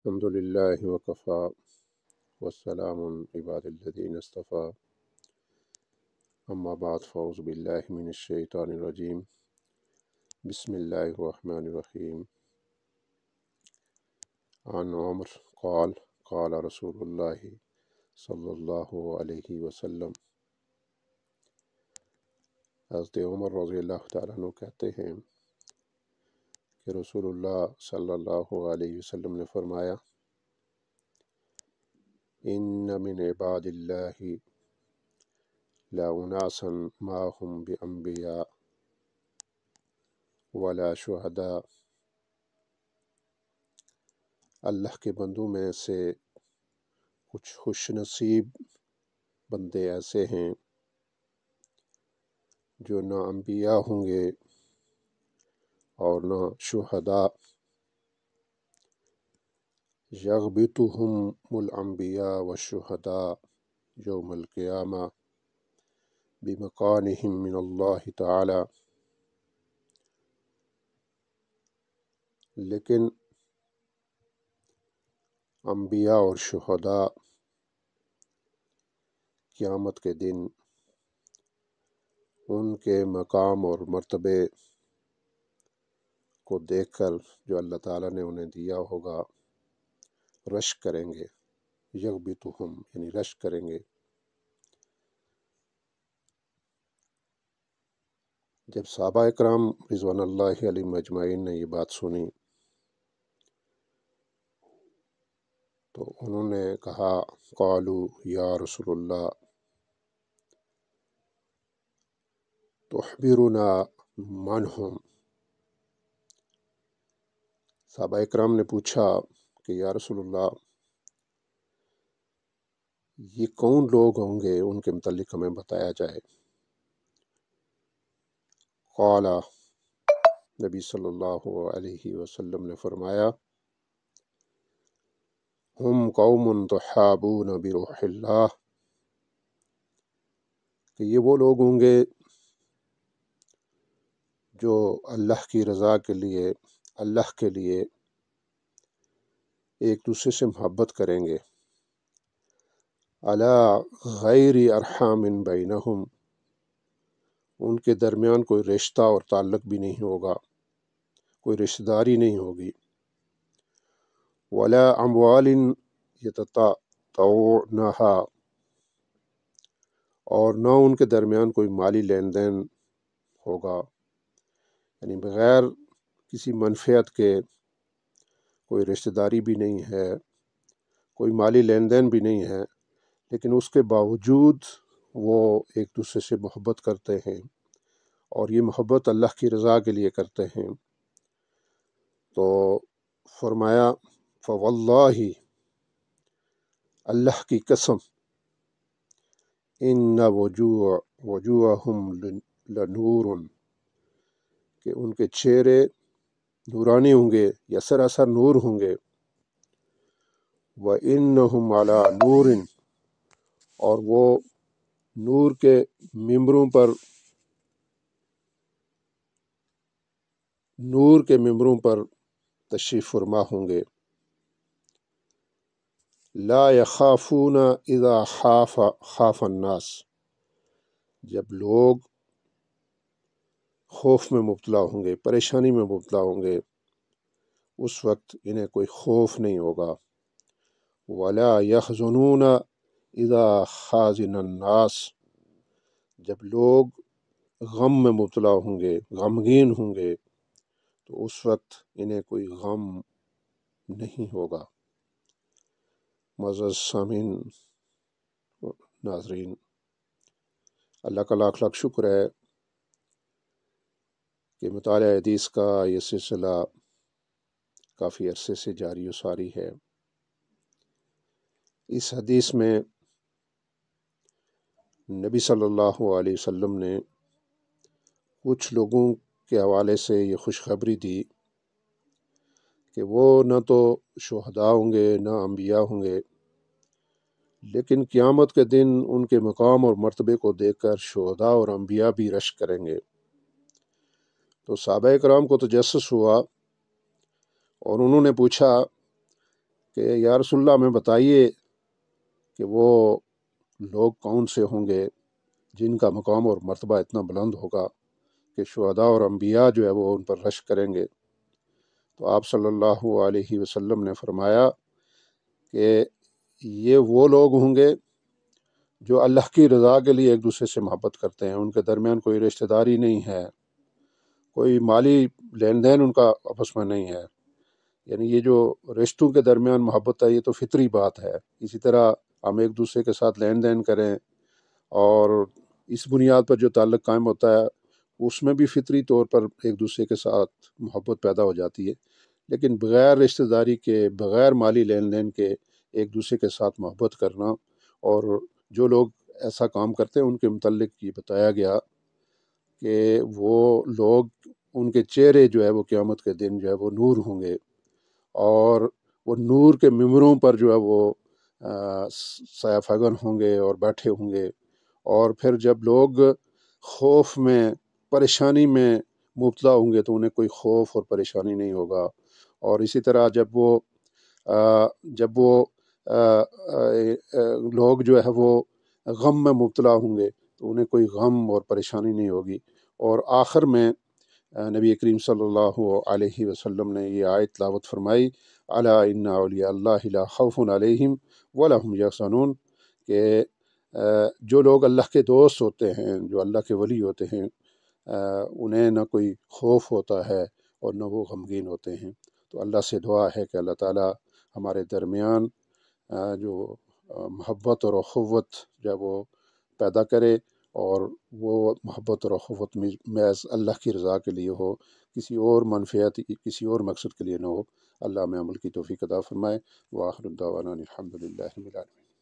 الحمد لله وكفى والسلام عباد الذين اصطفى أما بعد فأعوذ بالله من الشيطان الرجيم بسم الله الرحمن الرحيم عن عمر قال قال رسول الله صلی اللہ علیہ وسلم۔ حضرت عمر رضی اللہ تعالیٰ عنہ کہتے ہیں کہ رسول اللہ صلی اللہ علیہ وسلم نے فرمایا، ان من عباد اللہ لأناسا ما هم بأنبیاء ولا شہداء، اللہ کے بندوں میں سے کچھ خوش نصیب بندے ایسے ہیں جو نہ انبیاء ہوں گے اور نہ شہداء، یغبطہم الانبیاء والشہداء یوم القیامہ بمکانہم من اللہ تعالی، لیکن انبیاء اور شہداء قیامت کے دن ان کے مقام اور مرتبے کو دیکھ کر جو اللہ تعالیٰ نے انہیں دیا ہوگا رشک کریں گے، یغبطہم یعنی رشک کریں گے۔ جب صحابہ اکرام رضوان اللہ علیہم اجمعین نے یہ بات سنی تو انہوں نے کہا، قالوا یا رسول اللہ تخبرنا من ہم، صحابہ اکرام نے پوچھا کہ یا رسول اللہ یہ کون لوگ ہوں گے، ان کے متعلق ہمیں بتایا جائے۔ قال، نبی صلی اللہ علیہ وسلم نے فرمایا، ہم قوم تحابون بروح اللہ، کہ یہ وہ لوگ ہوں گے جو اللہ کی رضا کے لیے، اللہ کے لیے ایک دوسرے سے محبت کریں گے، علی غیر ارحام بینہم، ان کے درمیان کوئی رشتہ اور تعلق بھی نہیں ہوگا، کوئی رشتہ داری نہیں ہوگی، ولا اموال یتطاولونہا، اور نہ ان کے درمیان کوئی مالی لین دین ہوگا، یعنی بغیر کسی منفعت کے کوئی رشتہ داری بھی نہیں ہے، کوئی مالی لین دین بھی نہیں ہے، لیکن اس کے باوجود وہ ایک دوسرے سے محبت کرتے ہیں اور یہ محبت اللہ کی رضا کے لیے کرتے ہیں۔ تو فرمایا، فواللہ، اللہ کی قسم، ان وجوہہم لنور، کہ ان کے چہرے نورانی ہوں گے یا سراسر نور ہوں گے، وَإِنَّهُمْ عَلَى نُورٍ، اور وہ نور کے ممبروں پر تشریف فرما ہوں گے، لا يخافون اذا خاف الناس، جب لوگ خوف میں مبتلا ہوں گے، پریشانی میں مبتلا ہوں گے، اس وقت انہیں کوئی خوف نہیں ہوگا، ولا يحزنون اذا حزن الناس، جب لوگ غم میں مبتلا ہوں گے، غمگین ہوں گے، تو اس وقت انہیں کوئی غم نہیں ہوگا۔ معزز سامعین، ناظرین، اللہ کا لاکھ لاکھ شکر ہے کہ مطالعہ حدیث کا یہ سلسلہ کافی عرصے سے جاری و ساری ہے۔ اس حدیث میں نبی صلی اللہ علیہ وسلم نے کچھ لوگوں کے حوالے سے یہ خوشخبری دی کہ وہ نہ تو شہداء ہوں گے نہ انبیاء ہوں گے، لیکن قیامت کے دن ان کے مقام اور مرتبے کو دیکھ کر شہداء اور انبیاء بھی رشک کریں گے۔ تو صحابہ کرام کو تجسس ہوا اور انہوں نے پوچھا کہ یا رسول اللہ ہمیں بتائیے کہ وہ لوگ کون سے ہوں گے جن کا مقام اور مرتبہ اتنا بلند ہوگا کہ شہداء اور انبیاء جو ہے وہ ان پر رشک کریں گے۔ تو آپ صلی اللہ علیہ وسلم نے فرمایا کہ یہ وہ لوگ ہوں گے جو اللہ کی رضا کے لیے ایک دوسرے سے محبت کرتے ہیں، ان کے درمیان کوئی رشتہ داری نہیں ہے، کوئی مالی لین دین ان کا آپس میں نہیں ہے۔ یعنی یہ جو رشتوں کے درمیان محبت ہے یہ تو فطری بات ہے، اسی طرح ہم ایک دوسرے کے ساتھ لین دین کریں اور اس بنیاد پر جو تعلق قائم ہوتا ہے اس میں بھی فطری طور پر ایک دوسرے کے ساتھ محبت پیدا ہو جاتی ہے، لیکن بغیر رشتہ داری کے، بغیر مالی لین دین کے ایک دوسرے کے ساتھ محبت کرنا، اور جو لوگ ایسا کام کرتے ہیں ان کے متعلق یہ بتایا گیا کہ وہ لوگ، ان کے چہرے جو ہے وہ قیامت کے دن جو ہے وہ نور ہوں گے، اور وہ نور کے ممبروں پر جو ہے وہ سایہ فگن ہوں گے اور بیٹھے ہوں گے، اور پھر جب لوگ خوف میں، پریشانی میں مبتلا ہوں گے تو انہیں کوئی خوف اور پریشانی نہیں ہوگا، اور اسی طرح جب وہ لوگ جو ہے وہ غم میں مبتلا ہوں گے تو انہیں کوئی غم اور پریشانی نہیں ہوگی۔ اور آخر میں نبی کریم صلی اللہ علیہ وسلم نے یہ آیت تلاوت فرمائی، الا ان اولیاء اللہ لا خوف علیہم ولا هم یحزنون، کہ جو لوگ اللہ کے دوست ہوتے ہیں، جو اللہ کے ولی ہوتے ہیں، انہیں نہ کوئی خوف ہوتا ہے اور نہ وہ غمگین ہوتے ہیں۔ تو اللہ سے دعا ہے کہ اللہ تعالی ہمارے درمیان جو محبت اور اخوت جو ہے وہ پیدا کرے، اور وہ محبت اور اخوت محض اللہ کی رضا کے لیے ہو، کسی اور منفعت، کسی اور مقصد کے لیے نہ ہو۔ اللہ میں عمل کی توفیق عطا فرمائے۔ وآخر دعوانا الحمد للہ رب العالمین۔